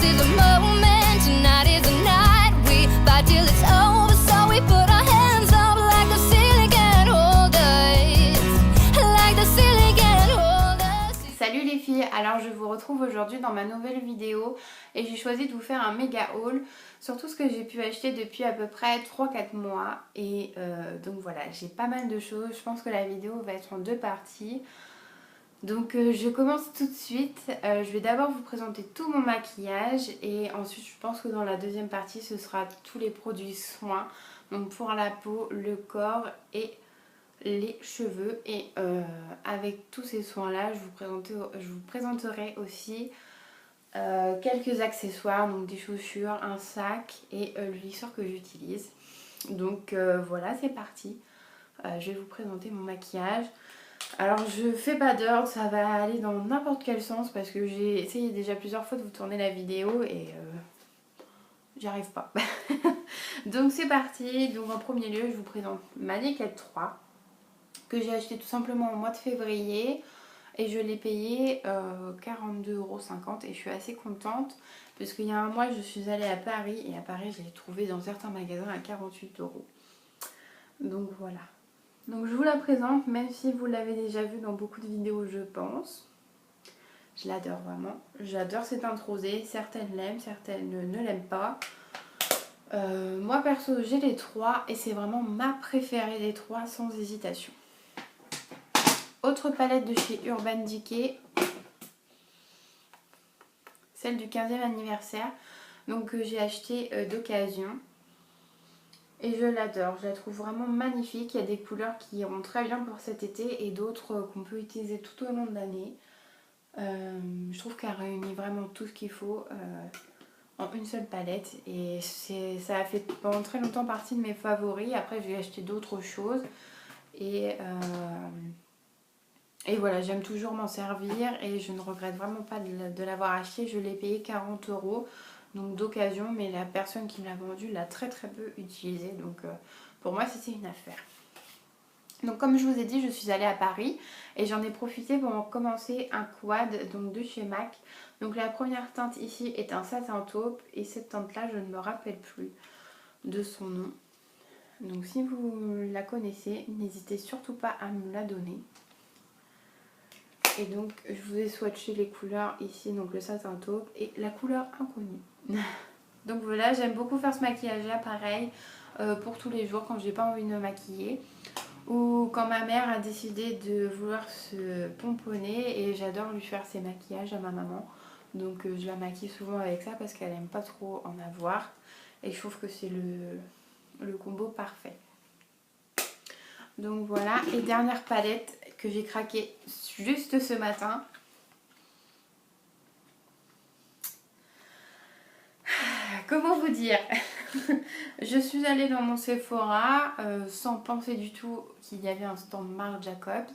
is a moment, tonight is a night. We fight till it's over, so we put our hands up like the ceiling can't hold us, like the ceiling can't hold us. Salut les filles, alors je vous retrouve aujourd'hui dans ma nouvelle vidéo et j'ai choisi de vous faire un méga haul sur tout ce que j'ai pu acheter depuis à peu près 3-4 mois et donc voilà, j'ai pas mal de choses. Je pense que la vidéo va être en 2 parties. Donc je commence tout de suite. Je vais d'abord vous présenter tout mon maquillage et ensuite je pense que dans la deuxième partie ce sera tous les produits soins, donc pour la peau, le corps et les cheveux. Et avec tous ces soins là je vous présenterai aussi quelques accessoires, donc des chaussures, un sac et le lisseur que j'utilise. Donc voilà, c'est parti. Je vais vous présenter mon maquillage. Alors je fais pas d'ordre, ça va aller dans n'importe quel sens parce que j'ai essayé déjà plusieurs fois de vous tourner la vidéo et j'y arrive pas. Donc c'est parti. Donc en premier lieu je vous présente ma Naked 3 que j'ai acheté tout simplement au mois de février et je l'ai payé 42,50 € et je suis assez contente parce qu'il y a un mois je suis allée à Paris et à Paris je l'ai trouvé dans certains magasins à 48 €. Donc voilà. Donc je vous la présente, même si vous l'avez déjà vue dans beaucoup de vidéos je pense. Je l'adore vraiment. J'adore cette teinte rosée. Certaines l'aiment, certaines ne l'aiment pas. Moi perso j'ai les 3 et c'est vraiment ma préférée des 3 sans hésitation. Autre palette de chez Urban Decay. Celle du 15e anniversaire. Donc j'ai acheté d'occasion. Et je l'adore, je la trouve vraiment magnifique. Il y a des couleurs qui iront très bien pour cet été et d'autres qu'on peut utiliser tout au long de l'année. Je trouve qu'elle réunit vraiment tout ce qu'il faut en une seule palette. Et ça a fait pendant très longtemps partie de mes favoris. Après j'ai acheté d'autres choses. Et voilà, j'aime toujours m'en servir et je ne regrette vraiment pas de l'avoir acheté. Je l'ai payé 40 €. Donc d'occasion, mais la personne qui me l'a vendu l'a très peu utilisé, donc pour moi c'était une affaire. Donc comme je vous ai dit, je suis allée à Paris et j'en ai profité pour commencer un quad donc de chez MAC. Donc la première teinte ici est un satin taupe et cette teinte là je ne me rappelle plus de son nom. Donc si vous la connaissez, n'hésitez surtout pas à me la donner. Et donc je vous ai swatché les couleurs ici, donc le satin taupe et la couleur inconnue. Donc voilà, j'aime beaucoup faire ce maquillage là, pareil, pour tous les jours quand j'ai pas envie de me maquiller. Ou quand ma mère a décidé de vouloir se pomponner et j'adore lui faire ses maquillages à ma maman. Donc je la maquille souvent avec ça parce qu'elle aime pas trop en avoir. Et je trouve que c'est le combo parfait. Donc voilà, et dernière palette que j'ai craqué juste ce matin. Comment vous dire? Je suis allée dans mon Sephora sans penser du tout qu'il y avait un stand Marc Jacobs.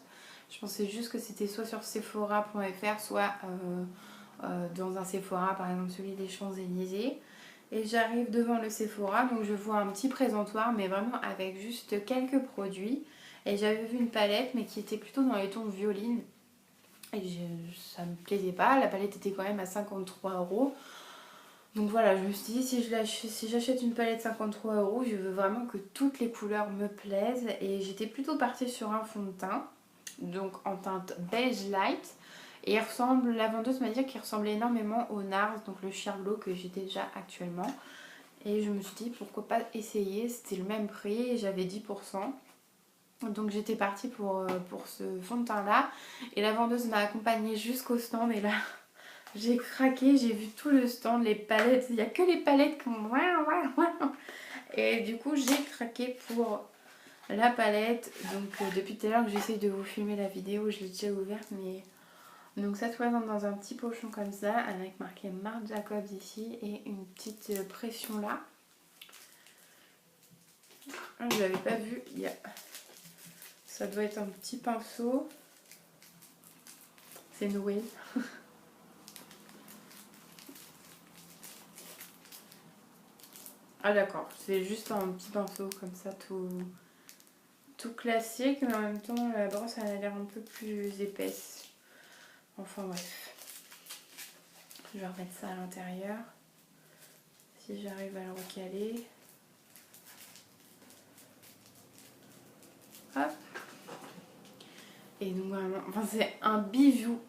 Je pensais juste que c'était soit sur sephora.fr, soit dans un Sephora, par exemple celui des Champs-Élysées. Et j'arrive devant le Sephora, donc je vois un petit présentoir, mais vraiment avec juste quelques produits. Et j'avais vu une palette, mais qui était plutôt dans les tons violines. Et ça me plaisait pas, la palette était quand même à 53 €. Donc voilà, je me suis dit si j'achète une palette 53 €, je veux vraiment que toutes les couleurs me plaisent. Et j'étais plutôt partie sur un fond de teint, donc en teinte beige light. Et il ressemble, la vendeuse m'a dit qu'il ressemblait énormément au NARS, donc le Sheer Glow que j'ai déjà actuellement. Et je me suis dit pourquoi pas essayer, c'était le même prix et j'avais 10%. Donc j'étais partie pour ce fond de teint là. Et la vendeuse m'a accompagnée jusqu'au stand et là... J'ai craqué, j'ai vu tout le stand, les palettes, il n'y a que les palettes qui m'ont... Et du coup j'ai craqué pour la palette. Donc depuis tout à l'heure que j'essaie de vous filmer la vidéo, je l'ai déjà ouverte. Mais donc ça se présente dans un petit pochon comme ça, avec marqué Marc Jacobs ici et une petite pression là. Je ne l'avais pas vu, ça doit être un petit pinceau. C'est noué. Ah d'accord, c'est juste un petit pinceau comme ça tout classique, mais en même temps la brosse elle a l'air un peu plus épaisse. Enfin bref. Je vais remettre ça à l'intérieur. Si j'arrive à le recaler. Hop. Et donc vraiment, enfin, c'est un bijou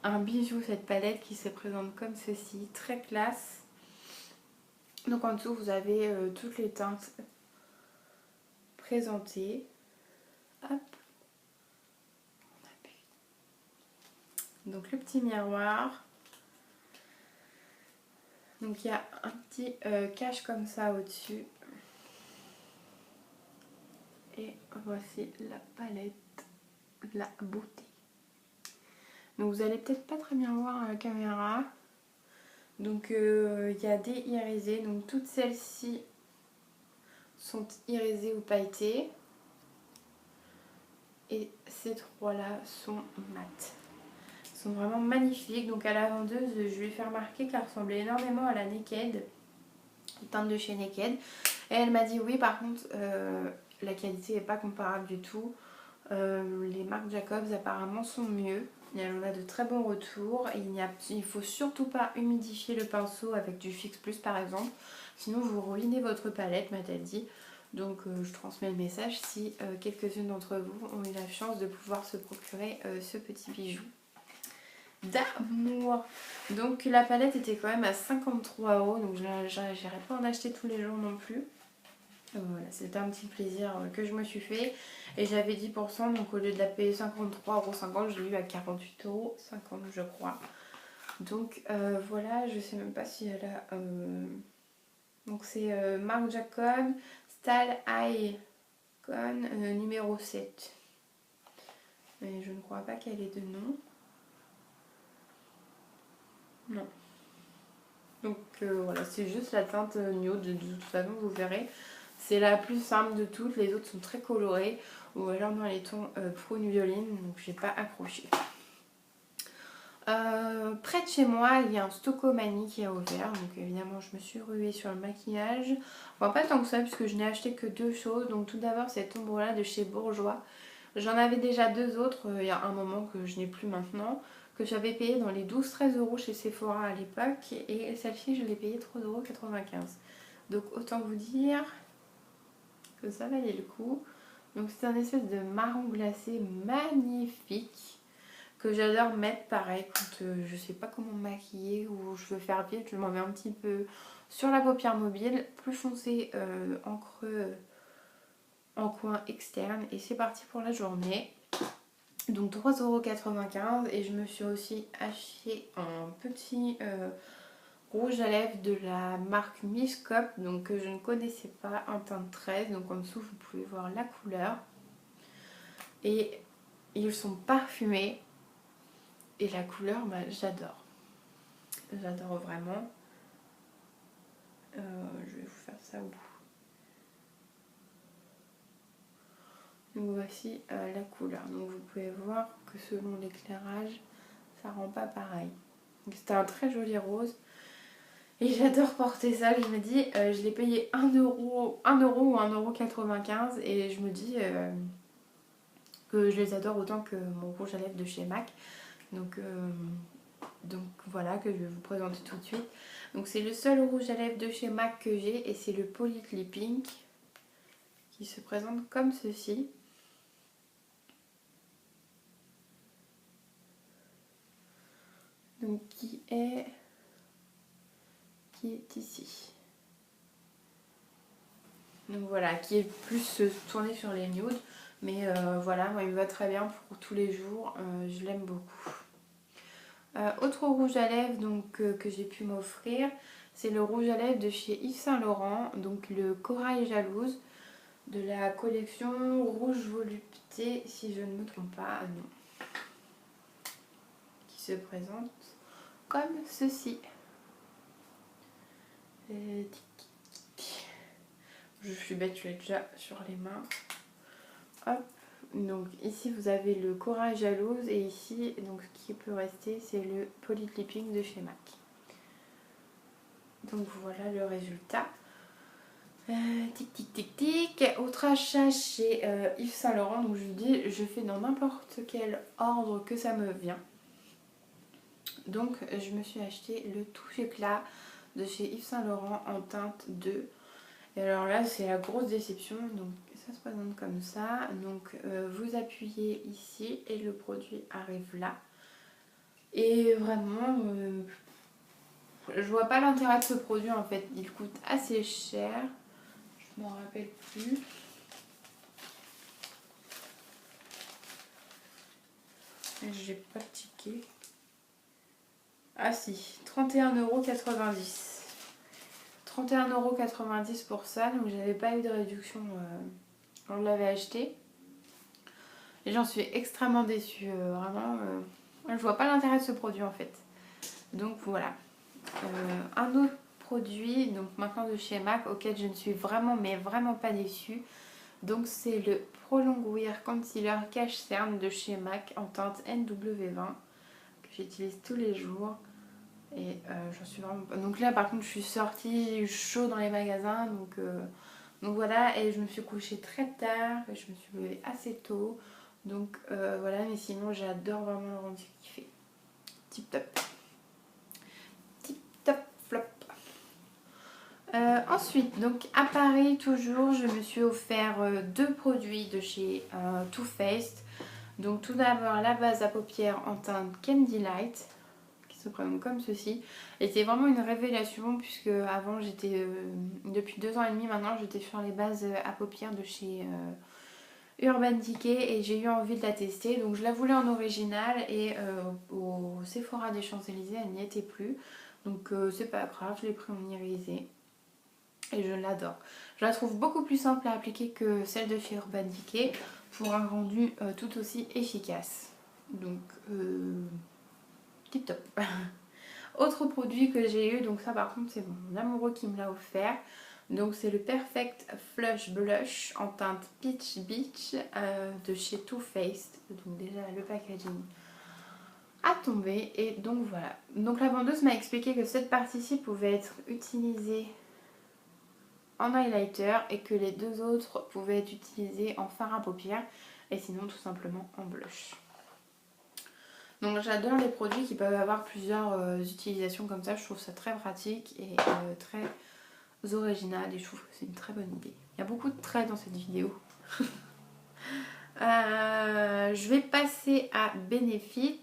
cette palette qui se présente comme ceci, très classe. Donc en dessous vous avez toutes les teintes présentées. Hop. Donc le petit miroir. Donc il y a un petit cache comme ça au-dessus. Et voici la palette, la beauté. Donc vous allez peut-être pas très bien voir à la caméra. Donc il y a des irisés. Donc toutes celles-ci sont irisées ou pailletées. Et ces trois-là sont mat. Ils sont vraiment magnifiques. Donc à la vendeuse, je lui ai fait remarquer qu'elle ressemblait énormément à la Naked, teinte de chez Naked. Et elle m'a dit oui, par contre la qualité n'est pas comparable du tout. Les marques Jacobs apparemment sont mieux. Et elle en a de très bons retours. Et il ne faut surtout pas humidifier le pinceau avec du Fix Plus par exemple. Sinon vous ruinez votre palette, m'a-t-elle dit. Donc je transmets le message si quelques-unes d'entre vous ont eu la chance de pouvoir se procurer ce petit bijou d'amour. Donc la palette était quand même à 53 €, donc j'irai pas en acheter tous les jours non plus. Voilà, c'était un petit plaisir que je me suis fait. Et j'avais 10%, donc au lieu de la payer 53,50 €, je l'ai eu à 48,50 € je crois. Donc voilà, je sais même pas si elle a... Donc c'est Marc Jacob Style Icon numéro 7. Mais je ne crois pas qu'elle ait de nom. Non. Donc voilà, c'est juste la teinte nude, de toute façon vous verrez. C'est la plus simple de toutes, les autres sont très colorées. Ou alors dans les tons prune violine, donc j'ai pas accroché. Près de chez moi, il y a un Stocomanie qui a ouvert, donc évidemment je me suis ruée sur le maquillage. Enfin pas tant que ça puisque je n'ai acheté que deux choses. Donc tout d'abord cette ombre là de chez Bourjois. J'en avais déjà deux autres il y a un moment que je n'ai plus maintenant, que j'avais payé dans les 12-13 € chez Sephora à l'époque, et celle-ci je l'ai payée 3,95 €. Donc autant vous dire que ça valait le coup. Donc c'est un espèce de marron glacé magnifique que j'adore mettre pareil quand je sais pas comment me maquiller ou je veux faire vite, je m'en mets un petit peu sur la paupière mobile, plus foncé en creux, en coin externe, et c'est parti pour la journée. Donc 3,95 € et je me suis aussi acheté un petit rouge à lèvres de la marque Miscop, donc que je ne connaissais pas, en teinte 13. Donc en dessous vous pouvez voir la couleur. Et ils sont parfumés. Et la couleur, bah, j'adore. J'adore vraiment. Je vais vous faire ça au bout. Donc voici la couleur. Donc vous pouvez voir que selon l'éclairage, ça rend pas pareil. C'était un très joli rose. Et j'adore porter ça. Je me dis, je l'ai payé 1 € ou 1,95 € et je me dis que je les adore autant que mon rouge à lèvres de chez MAC. Donc voilà, que je vais vous présenter tout de suite. Donc c'est le seul rouge à lèvres de chez MAC que j'ai, et c'est le Polyclip Pink qui se présente comme ceci. Donc qui est ici. Donc voilà, qui est plus tourné sur les nudes. Mais voilà, moi il me va très bien pour tous les jours, je l'aime beaucoup. Autre rouge à lèvres donc, que j'ai pu m'offrir, c'est le rouge à lèvres de chez Yves Saint Laurent, donc le Corail Jalouse de la collection Rouge Volupté, si je ne me trompe pas, non. Qui se présente comme ceci. Je suis bête, je l'ai déjà sur les mains. Hop. Donc ici vous avez le Corail Jalouse, et ici donc ce qui peut rester c'est le Polyclipping de chez MAC. Donc voilà le résultat. Tic tic tic tic. Autre achat chez Yves Saint Laurent. Donc je vous dis, je fais dans n'importe quel ordre que ça me vient. Donc je me suis acheté le Touche Éclat de chez Yves Saint Laurent en teinte 2. Et alors là c'est la grosse déception, donc ça se présente comme ça. Donc vous appuyez ici et le produit arrive là. Et vraiment, je vois pas l'intérêt de ce produit en fait, il coûte assez cher, je m'en rappelle plus. J'ai pas de ticket. Ah si, 31,90 €. 31,90 € pour ça, donc j'avais pas eu de réduction quand je l'avais acheté. Et j'en suis extrêmement déçue, vraiment. Je vois pas l'intérêt de ce produit en fait. Donc voilà. Un autre produit, donc maintenant de chez MAC, auquel je ne suis vraiment mais vraiment pas déçue. Donc c'est le Prolong Wear Concealer Cache Cerne de chez MAC en teinte NW20 que j'utilise tous les jours. Et j'en suis vraiment pas... Donc là par contre je suis sortie chaud dans les magasins, donc voilà, et je me suis couchée très tard, et je me suis levée assez tôt. Donc voilà, mais sinon j'adore vraiment le rendu qu'il fait. Tip top. Tip top flop. Ensuite, donc à Paris toujours, je me suis offert deux produits de chez Too Faced. Donc tout d'abord la base à paupières en teinte Candy Light, qui se présente comme ceci. Et c'est vraiment une révélation puisque avant j'étais, depuis 2 ans et demi maintenant, j'étais sur les bases à paupières de chez Urban Decay et j'ai eu envie de la tester. Donc je la voulais en original et au Sephora des Champs-Élysées elle n'y était plus. Donc c'est pas grave, je l'ai pris en irisé. Et je l'adore. Je la trouve beaucoup plus simple à appliquer que celle de chez Urban Decay pour un rendu tout aussi efficace. Donc, tip top. Autre produit que j'ai eu, donc ça par contre c'est mon amoureux qui me l'a offert. Donc c'est le Perfect Flush Blush en teinte Peach Beach de chez Too Faced. Donc déjà le packaging a tombé et donc voilà. Donc la vendeuse m'a expliqué que cette partie-ci pouvait être utilisée en highlighter et que les deux autres pouvaient être utilisés en fard à paupières et sinon tout simplement en blush. Donc j'adore les produits qui peuvent avoir plusieurs utilisations comme ça, je trouve ça très pratique et très original et je trouve que c'est une très bonne idée. Il y a beaucoup de traits dans cette vidéo. Je vais passer à Benefit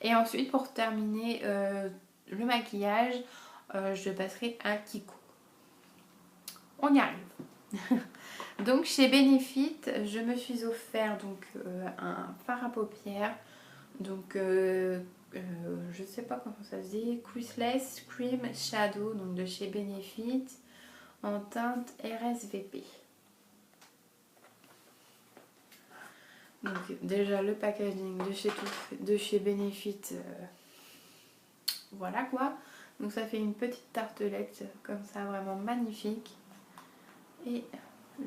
et ensuite pour terminer le maquillage, je passerai à Kiko. On y arrive. Donc chez Benefit, je me suis offert donc un fard à paupières. Donc je sais pas comment ça se dit, Creaseless Cream Shadow, donc de chez Benefit en teinte RSVP. Donc déjà le packaging de chez Benefit, voilà quoi. Donc ça fait une petite tartelette comme ça, vraiment magnifique. Et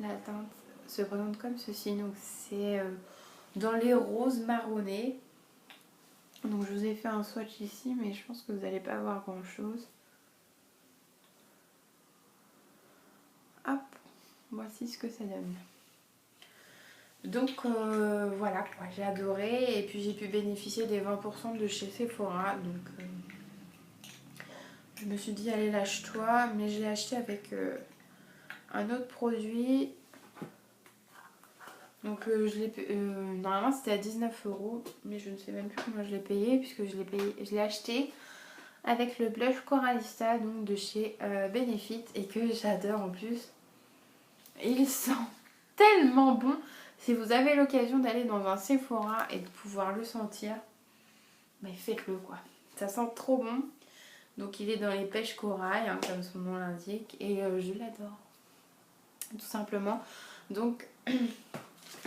la teinte se présente comme ceci, donc c'est dans les roses marronnés. Donc je vous ai fait un swatch ici, mais je pense que vous n'allez pas voir grand chose. Hop, voici ce que ça donne. Donc voilà quoi, j'ai adoré et puis j'ai pu bénéficier des 20% de chez Sephora. Donc je me suis dit allez lâche-toi, mais j'ai acheté avec un autre produit. Donc normalement c'était à 19 €, mais je ne sais même plus comment je l'ai payé puisque je l'ai acheté avec le blush Coralista donc de chez Benefit et que j'adore en plus. Il sent tellement bon. Si vous avez l'occasion d'aller dans un Sephora et de pouvoir le sentir, mais faites-le quoi. Ça sent trop bon. Donc il est dans les pêches corail, hein, comme son nom l'indique, et je l'adore. Tout simplement. Donc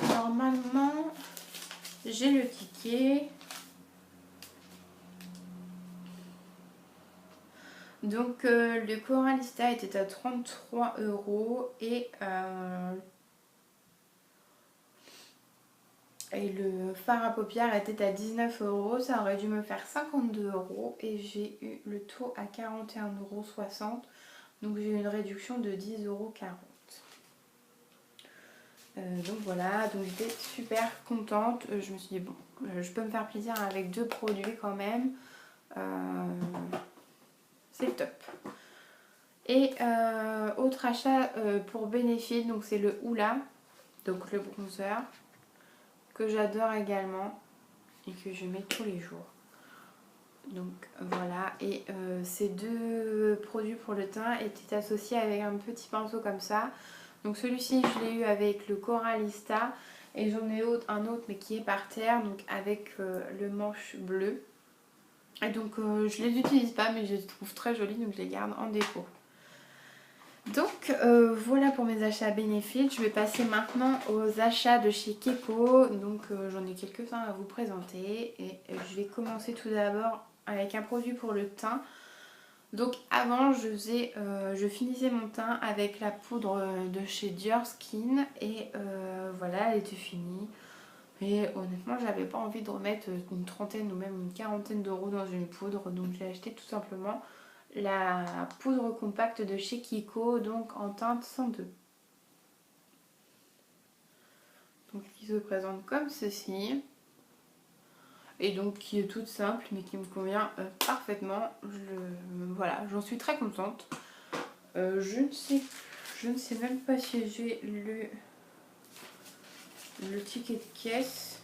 normalement j'ai le ticket. Donc le Coralista était à 33 € et le fard à paupières était à 19 €. Ça aurait dû me faire 52 € et j'ai eu le tout à 41,60 €. Donc j'ai eu une réduction de 10,40 €. Donc voilà, donc j'étais super contente. Je me suis dit bon, je peux me faire plaisir avec deux produits quand même. c'est top. Et autre achat pour Benefit, donc c'est le Hoola, donc le bronzer, que j'adore également et que je mets tous les jours. Donc voilà, et ces deux produits pour le teint étaient associés avec un petit pinceau comme ça. Donc celui-ci je l'ai eu avec le Coralista et j'en ai un autre mais qui est par terre, donc avec le manche bleu. Et donc je les utilise pas mais je les trouve très jolis, donc je les garde en dépôt. Donc voilà pour mes achats Benefit. Je vais passer maintenant aux achats de chez Kiko. Donc j'en ai quelques-uns à vous présenter et je vais commencer tout d'abord avec un produit pour le teint. Donc avant je finissais mon teint avec la poudre de chez Dior Skin et voilà, elle était finie. Et honnêtement j'avais pas envie de remettre une trentaine ou même une quarantaine d'euros dans une poudre, donc j'ai acheté tout simplement la poudre compacte de chez Kiko, donc en teinte 102. Donc qui se présente comme ceci. Et donc qui est toute simple mais qui me convient parfaitement. Voilà, j'en suis très contente. Je ne sais même pas si j'ai le ticket de caisse.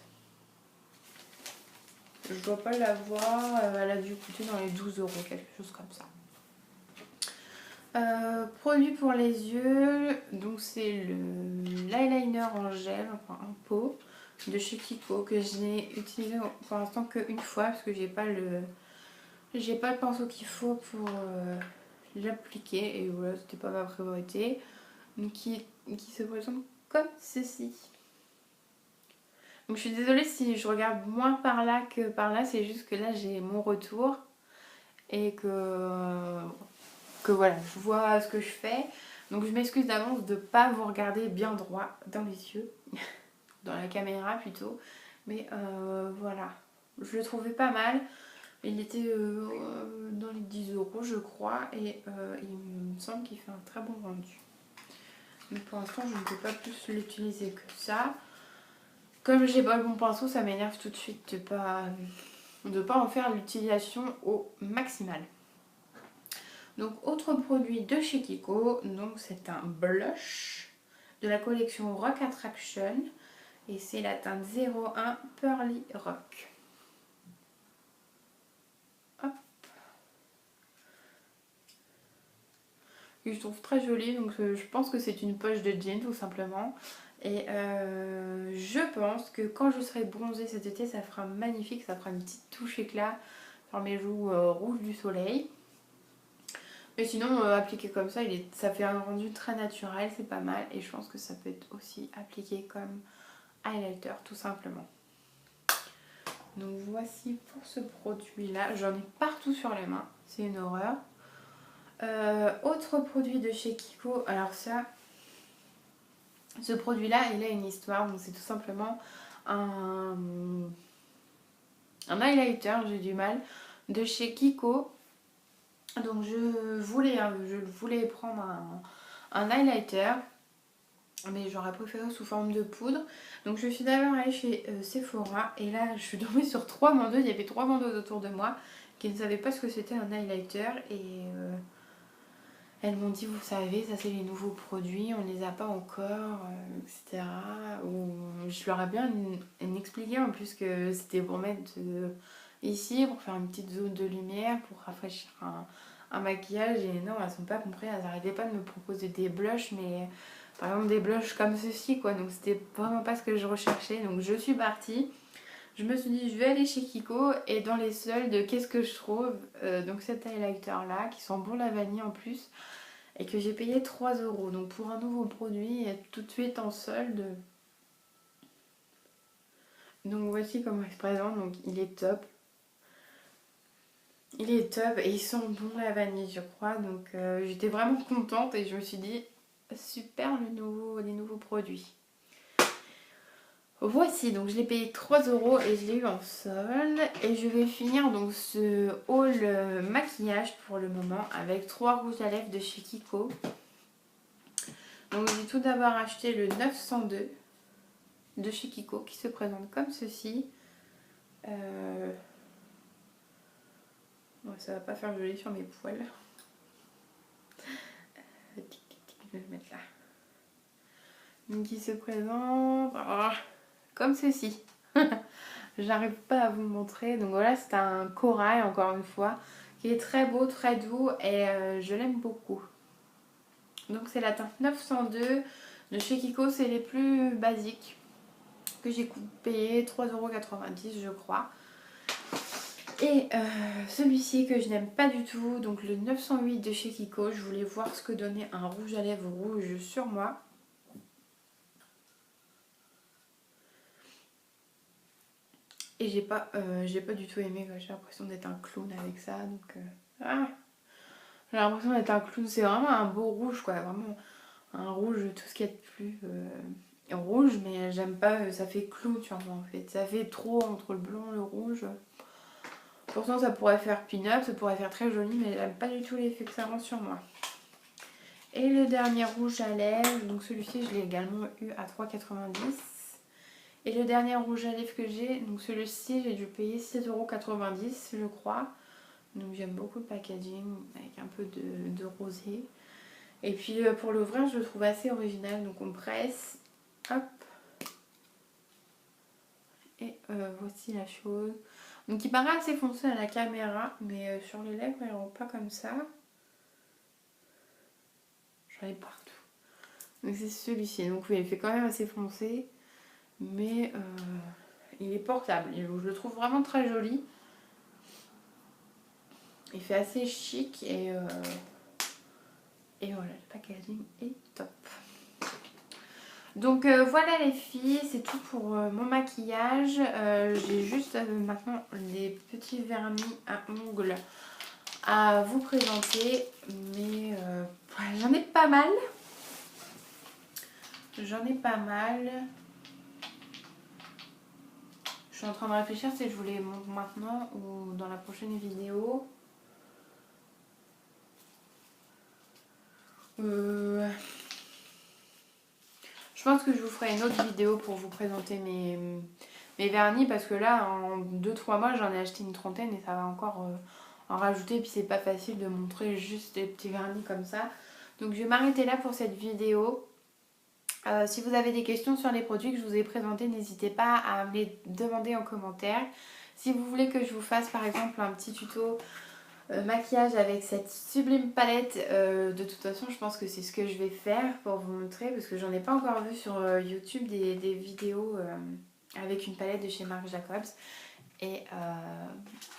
Je dois pas l'avoir. Elle a dû coûter dans les 12 euros, quelque chose comme ça. Produit pour les yeux, donc c'est l'eyeliner en gel, enfin en pot de chez Kiko que je n'ai utilisé pour l'instant qu'une fois parce que j'ai pas le pinceau qu'il faut pour l'appliquer et voilà, c'était pas ma priorité. Donc qui se présente comme ceci. Donc je suis désolée si je regarde moins par là que par là, c'est juste que là j'ai mon retour et que voilà, je vois ce que je fais. Donc je m'excuse d'avance de ne pas vous regarder bien droit dans les yeux, dans la caméra plutôt. Mais voilà, je le trouvais pas mal. Il était dans les 10 euros je crois et il me semble qu'il fait un très bon rendu. Donc pour l'instant je ne peux pas plus l'utiliser que ça. Comme j'ai pas le bon pinceau, ça m'énerve tout de suite de pas en faire l'utilisation au maximal. Donc autre produit de chez Kiko, donc c'est un blush de la collection Rock Attraction et c'est la teinte 01 Pearly Rock. Hop. Et je trouve très joli, donc je pense que c'est une poche de jean tout simplement. Et je pense que quand je serai bronzée cet été, ça fera magnifique, ça fera une petite touche éclat sur mes joues rouges du soleil. Mais sinon, appliqué comme ça, ça fait un rendu très naturel, c'est pas mal. Et je pense que ça peut être aussi appliqué comme highlighter, tout simplement. Donc voici pour ce produit-là. J'en ai partout sur les mains, c'est une horreur. Autre produit de chez Kiko, alors ça, ce produit-là, il a une histoire. Donc c'est tout simplement un highlighter, j'ai du mal, de chez Kiko. Donc je voulais prendre un highlighter, mais j'aurais préféré sous forme de poudre. Donc je suis d'abord allée chez Sephora et là je suis tombée sur 3 vendeuses. Il y avait 3 vendeuses autour de moi qui ne savaient pas ce que c'était un highlighter et elles m'ont dit, vous savez, ça c'est les nouveaux produits, on les a pas encore, etc. Je leur ai bien expliqué en plus que c'était pour mettre ici, pour faire une petite zone de lumière, pour rafraîchir un maquillage. Et non, elles n'ont pas compris, elles n'arrêtaient pas de me proposer des blushs, mais par exemple des blushs comme ceci, quoi. Donc c'était vraiment pas ce que je recherchais. Donc je suis partie. Je me suis dit, je vais aller chez Kiko et dans les soldes, qu'est-ce que je trouve donc cet highlighter là, qui sent bon la vanille en plus, et que j'ai payé 3 euros. Donc pour un nouveau produit, tout de suite en solde. Donc voici comment il se présente, donc il est top. Il est top et il sent bon la vanille je crois. Donc j'étais vraiment contente et je me suis dit, super les nouveaux produits. Voici, donc je l'ai payé 3 euros et je l'ai eu en solde. Et je vais finir donc ce haul maquillage pour le moment avec 3 rouges à lèvres de chez Kiko. Donc j'ai tout d'abord acheté le 902 de chez Kiko qui se présente comme ceci. Ouais, ça va pas faire joli sur mes poils. Je vais le mettre là. Donc il se présente comme ceci. J'arrive pas à vous le montrer. Donc voilà, c'est un corail encore une fois qui est très beau, très doux et je l'aime beaucoup. Donc c'est la teinte 902 de chez Kiko, c'est les plus basiques que j'ai payé 3,90 € je crois. Et celui-ci que je n'aime pas du tout, donc le 908 de chez Kiko, je voulais voir ce que donnait un rouge à lèvres rouge sur moi. Et j'ai pas du tout aimé, j'ai l'impression d'être un clown avec ça, donc j'ai l'impression d'être un clown, c'est vraiment un beau rouge quoi, vraiment un rouge, tout ce qu'il y a de plus rouge, mais j'aime pas, ça fait clown sur moi en fait, ça fait trop entre le blanc et le rouge. Pourtant ça pourrait faire pin-up, ça pourrait faire très joli, mais j'aime pas du tout l'effet que ça rend sur moi. Et le dernier rouge à lèvres, donc celui-ci je l'ai également eu à 3,90 €. Et le dernier rouge à lèvres que j'ai, donc celui-ci j'ai dû payer 6,90 € je crois. Donc j'aime beaucoup le packaging avec un peu de rosé. Et puis pour l'ouvrir je le trouve assez original, donc on presse, hop. Et voici la chose. Donc il paraît assez foncé à la caméra, mais sur les lèvres il ne rend pas comme ça. J'en ai partout. Donc c'est celui-ci, donc oui il fait quand même assez foncé. Mais il est portable, je le trouve vraiment très joli. Il fait assez chic et voilà, le packaging est top. Donc voilà les filles, c'est tout pour mon maquillage. J'ai juste maintenant les petits vernis à ongles à vous présenter. Mais j'en ai pas mal. J'en ai pas mal. Je suis en train de réfléchir si je vous les montre maintenant ou dans la prochaine vidéo. Je pense que je vous ferai une autre vidéo pour vous présenter mes vernis parce que là en 2-3 mois j'en ai acheté une trentaine et ça va encore en rajouter, puis c'est pas facile de montrer juste des petits vernis comme ça. Donc je vais m'arrêter là pour cette vidéo. Si vous avez des questions sur les produits que je vous ai présentés, n'hésitez pas à me les demander en commentaire. Si vous voulez que je vous fasse par exemple un petit tuto maquillage avec cette sublime palette, de toute façon je pense que c'est ce que je vais faire pour vous montrer parce que j'en ai pas encore vu sur YouTube des vidéos avec une palette de chez Marc Jacobs et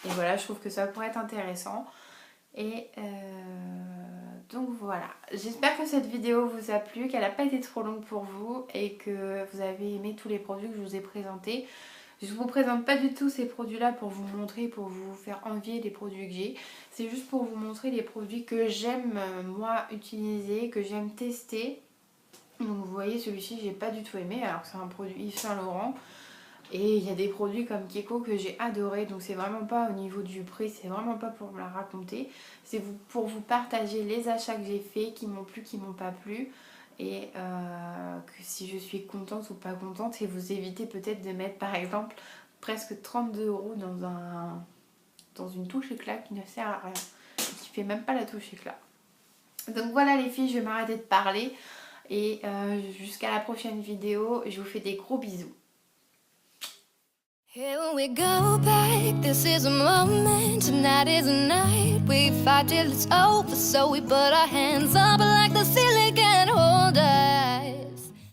voilà, je trouve que ça pourrait être intéressant. Et donc voilà, j'espère que cette vidéo vous a plu, qu'elle n'a pas été trop longue pour vous et que vous avez aimé tous les produits que je vous ai présentés. Je ne vous présente pas du tout ces produits là pour vous montrer, pour vous faire envier les produits que j'ai. C'est juste pour vous montrer les produits que j'aime moi utiliser, que j'aime tester. Donc vous voyez celui-ci j'ai pas du tout aimé alors que c'est un produit Yves Saint Laurent. Et il y a des produits comme Kiko que j'ai adoré, donc c'est vraiment pas au niveau du prix, c'est vraiment pas pour me la raconter. C'est pour vous partager les achats que j'ai faits, qui m'ont plu, qui m'ont pas plu. Et que si je suis contente ou pas contente, et vous évitez peut-être de mettre par exemple presque 32 € dans une touche éclat qui ne sert à rien. Qui fait même pas la touche éclat. Donc voilà les filles, je vais m'arrêter de parler. Et jusqu'à la prochaine vidéo, je vous fais des gros bisous. Here we go back, this is a moment, tonight is a night. We fight till it's over, so we put our hands up like